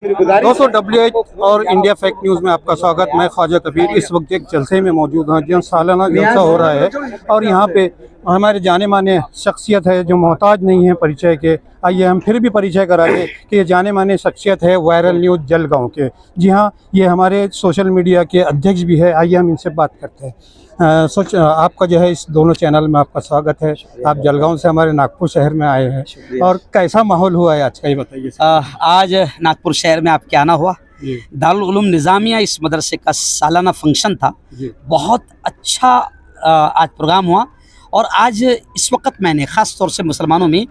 दोस्तों WH और India fake news में आपका स्वागत। मैं ख्वाजा कबीर इस वक्त एक जलसे में मौजूद हूँ जो सालाना जलसा हो रहा है और यहाँ पे हमारे जाने माने शख्सियत है जो मोहताज नहीं है परिचय के। आइए हम फिर भी परिचय करा दें कि ये जाने माने शख्सियत है वायरल न्यूज़ जलगांव के। जी हाँ, ये हमारे सोशल मीडिया के अध्यक्ष भी है। आइए हम इनसे बात करते हैं। आपका जो है इस दोनों चैनल में आपका स्वागत है। आप जलगांव से हमारे नागपुर शहर में आए हैं और कैसा माहौल हुआ है आज का, ये बताइए। आज नागपुर शहर में आपके आना हुआ। दारुल उलूम निज़ामिया इस मदरसे का सालाना फंक्शन था। बहुत अच्छा आज प्रोग्राम हुआ और आज इस वक्त मैंने ख़ास तौर से मुसलमानों में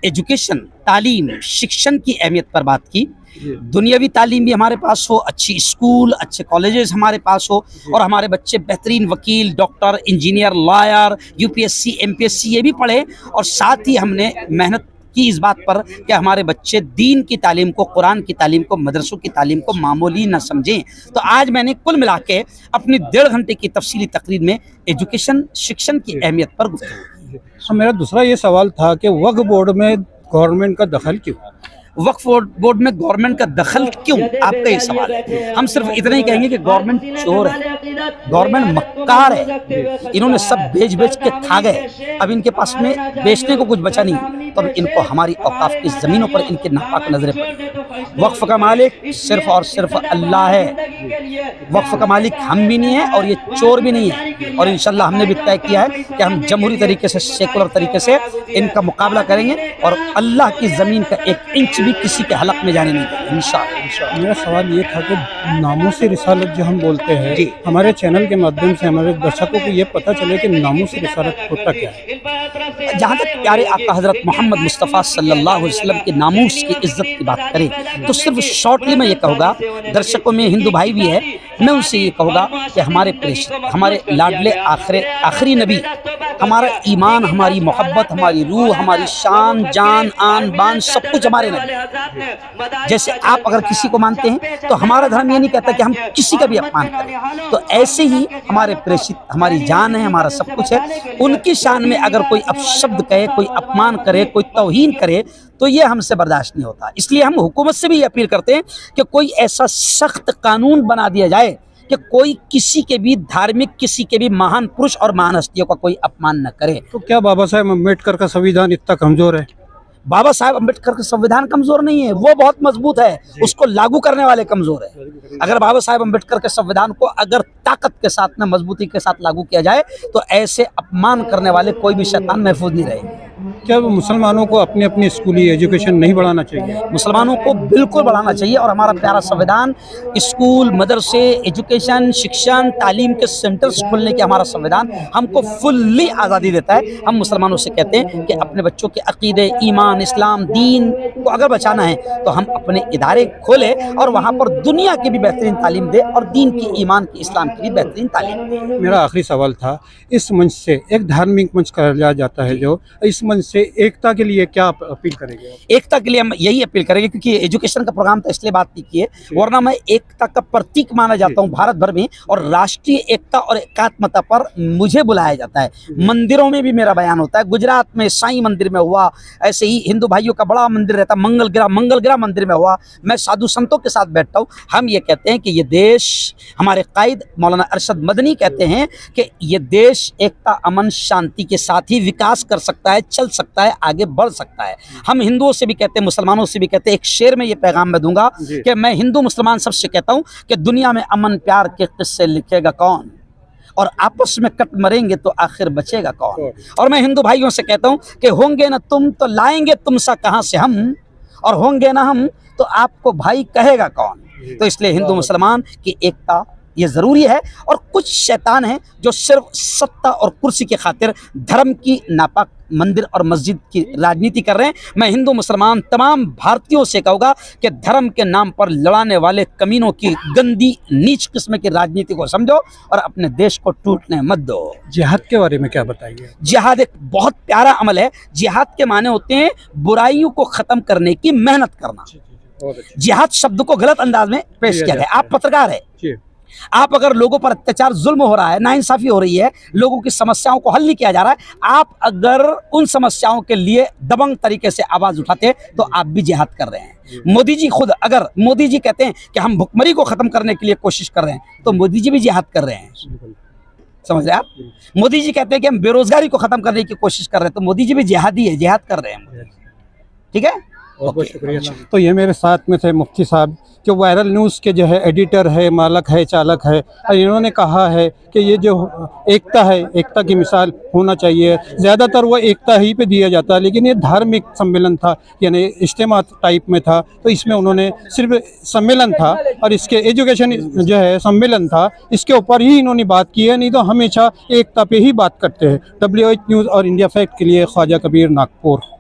एजुकेशन, तालीम, शिक्षण की अहमियत पर बात की। दुनियावी तालीम भी हमारे पास हो, अच्छी स्कूल, अच्छे कॉलेजेस हमारे पास हो और हमारे बच्चे बेहतरीन वकील, doctor, engineer, lawyer, UPSC, MPSC ये भी पढ़े। और साथ ही हमने मेहनत की इस बात पर कि हमारे बच्चे दीन की तालीम को, कुरान की तालीम को, मदरसों की तालीम को मामूली न समझें। तो आज मैंने कुल मिला के अपनी 1.5 घंटे की तफसीली तकरीर में एजुकेशन, शिक्षण की अहमियत पर गुफ्तगू की। मेरा दूसरा ये सवाल था कि वक्फ बोर्ड में गवर्नमेंट का दखल क्यों? वक्फ बोर्ड में गवर्नमेंट का दखल क्यों, आपका ये सवाल है। हम सिर्फ इतना ही कहेंगे कि गवर्नमेंट चोर है, गवर्नमेंट मक्कार है। इन्होंने सब बेच के खा गए। अब इनके पास में बेचने को कुछ बचा नहीं, तो अब इनको हमारी औकाफ की ज़मीनों पर इनके नापाक नजरें पड़ी। वक्फ का मालिक सिर्फ और सिर्फ अल्लाह है। वक्फ का मालिक हम भी नहीं है और ये चोर भी नहीं है। और इंशाल्लाह हमने भी तय किया है कि हम जमहूरी तरीके से, सेकुलर तरीके से इनका मुकाबला करेंगे और अल्लाह की ज़मीन का 1 इंच भी किसी के हलक में जाने नहीं देंगे इंशाअल्लाह। मेरा सवाल ये था कि नामूस रिसालत जो हम बोलते हैं, हमारे चैनल के माध्यम से हमारे दर्शकों को ये पता चले कि नामूस रिसालत होता क्या है। जहाँ तक प्यारे आका हज़रत मोहम्मद मुस्तफ़ा सल्लल्लाहु अलैहि वसल्लम के नामूस की इज्जत की बात करें तो सिर्फ शॉर्टली मैं ये कहूँगा, दर्शकों में हिंदू भाई भी है, मैं उनसे ये कहूँगा कि हमारे प्रेषित, हमारे लाडले आखिरी नबी, हमारा ईमान, हमारी मोहब्बत, हमारी रूह, हमारी शान, जान, आन बान, सब कुछ हमारे नबी। जैसे आप अगर किसी को मानते हैं तो हमारा धर्म ये नहीं कहता कि हम किसी का भी अपमान करें। तो ऐसे ही हमारे प्रेषित हमारी जान है, हमारा सब कुछ है। उनकी शान में अगर कोई अपशब्द कहे, कोई अपमान करे, कोई तौहीन करे तो ये हमसे बर्दाश्त नहीं होता। इसलिए हम हुकूमत से भी ये अपील करते हैं कि कोई ऐसा सख्त कानून बना दिया जाए कि कोई किसी के भी धार्मिक, किसी के भी महान पुरुष और महान हस्तियों का कोई अपमान न करे। तो क्या बाबा साहेब अम्बेडकर का संविधान इतना कमजोर है? बाबा साहेब अम्बेडकर का संविधान कमजोर नहीं है, वो बहुत मजबूत है। उसको लागू करने वाले कमजोर है। अगर बाबा साहेब अम्बेडकर के संविधान को अगर ताकत के साथ में, मजबूती के साथ लागू किया जाए तो ऐसे अपमान करने वाले कोई भी शैतान महफूज नहीं रहेंगे। क्या मुसलमानों को अपनी अपनी स्कूली एजुकेशन नहीं बढ़ाना चाहिए? मुसलमानों को बिल्कुल बढ़ाना चाहिए और हमारा प्यारा संविधान स्कूल, मदरसे, एजुकेशन, शिक्षण, तालीम के सेंटर्स खोलने के हमारा संविधान हमको फुल्ली आज़ादी देता है। हम मुसलमानों से कहते हैं कि अपने बच्चों के अकीदे, ईमान, इस्लाम, दीन को अगर बचाना है तो हम अपने इदारे खोलें और वहाँ पर दुनिया की भी बेहतरीन तालीम दे और दीन की, ईमान की, इस्लाम की भी बेहतरीन तालीम दे। मेरा आखिरी सवाल था, इस मंच से एक धार्मिक मंच कराया जाता है, जो इस मंच से एकता के लिए क्या अपील करेंगे? एकता के लिए हम यही अपील करेंगे, क्योंकि एजुकेशन का प्रोग्राम तो इसलिए बात नहीं की है, वरना मैं एकता का प्रतीक माना जाता हूँ भारत भर में और राष्ट्रीय एकता और एकात्मता पर मुझे बुलाया जाता है। मंदिरों में भी मेरा बयान होता है। गुजरात में साईं मंदिर में हुआ, ऐसे ही हिंदू भाइयों का बड़ा मंदिर रहता है, मंगलगिरा मंदिर में हुआ। मैं साधु संतों के साथ बैठता हूँ। हम ये कहते हैं कि ये देश, हमारे कायद मौलाना अरशद मदनी कहते हैं कि ये देश एकता, अमन, शांति के साथ ही विकास कर सकता है, चल सकता है, आगे बढ़ सकता है। हम हिंदुओं से भी कहते हैं, मुसलमानों से भी कहते हैं। एक शेर में ये पैगाम मैं दूंगा कि मैं हिंदू मुसलमान सबसे कहता हूँ कि दुनिया में अमन प्यार के किस्से लिखेगा कौन, और आपस में कट मरेंगे तो आखिर बचेगा कौन। और मैं हिंदू भाइयों से कहता हूँ कि होंगे ना तुम तो लाएंगे तुमसा कहाँ से हम, और होंगे ना हम तो आपको भाई कहेगा कौन। तो इसलिए हिंदू मुसलमान की एकता ये ज़रूरी है। और कुछ शैतान हैं जो सिर्फ सत्ता और कुर्सी की खातिर धर्म की नापाक मंदिर और मस्जिद की राजनीति कर रहे हैं। मैं हिंदू मुसलमान तमाम भारतीयों से कहूँगा कि धर्म के नाम पर लड़ाने वाले कमीनों की गंदी नीच किस्म की राजनीति को समझो और अपने देश को टूटने मत दो। जिहाद के बारे में क्या बताइए? जिहाद एक बहुत प्यारा अमल है। जिहाद के माने होते हैं बुराइयों को ख़त्म करने की मेहनत करना। जिहाद शब्द को गलत अंदाज में पेश किया गया। आप पत्रकार है, आप अगर लोगों पर अत्याचार जुल्म हो रहा है, नाइंसाफी हो रही है, लोगों की समस्याओं को हल नहीं किया जा रहा है, आप अगर उन समस्याओं के लिए दबंग तरीके से आवाज उठाते हैं तो आप भी जिहाद कर रहे हैं। मोदी जी खुद, अगर मोदी जी कहते हैं कि हम भुखमरी को खत्म करने के लिए कोशिश कर रहे हैं तो मोदी जी भी जिहाद कर रहे हैं। समझ रहे हैं आप? मोदी जी कहते हैं कि हम बेरोजगारी को खत्म करने की कोशिश कर रहे हैं तो मोदी जी भी जिहादी है, जिहाद कर रहे हैं। ठीक है, बहुत शुक्रिया। तो ये मेरे साथ में थे मुफ्ती साहब, जो वायरल न्यूज़ के जो है एडिटर है, मालक है, चालक है, और इन्होंने कहा है कि ये जो एकता है, एकता की मिसाल होना चाहिए। ज़्यादातर वो एकता ही पे दिया जाता है, लेकिन ये धार्मिक सम्मेलन था, यानी इज्तिमा टाइप में था, तो इसमें उन्होंने सिर्फ सम्मेलन था और इसके एजुकेशन जो है सम्मेलन था, इसके ऊपर ही इन्होंने बात की है, नहीं तो हमेशा एकता पे ही बात करते हैं। WH न्यूज़ और इंडिया फैक्ट के लिए ख्वाजा कबीर, नागपुर।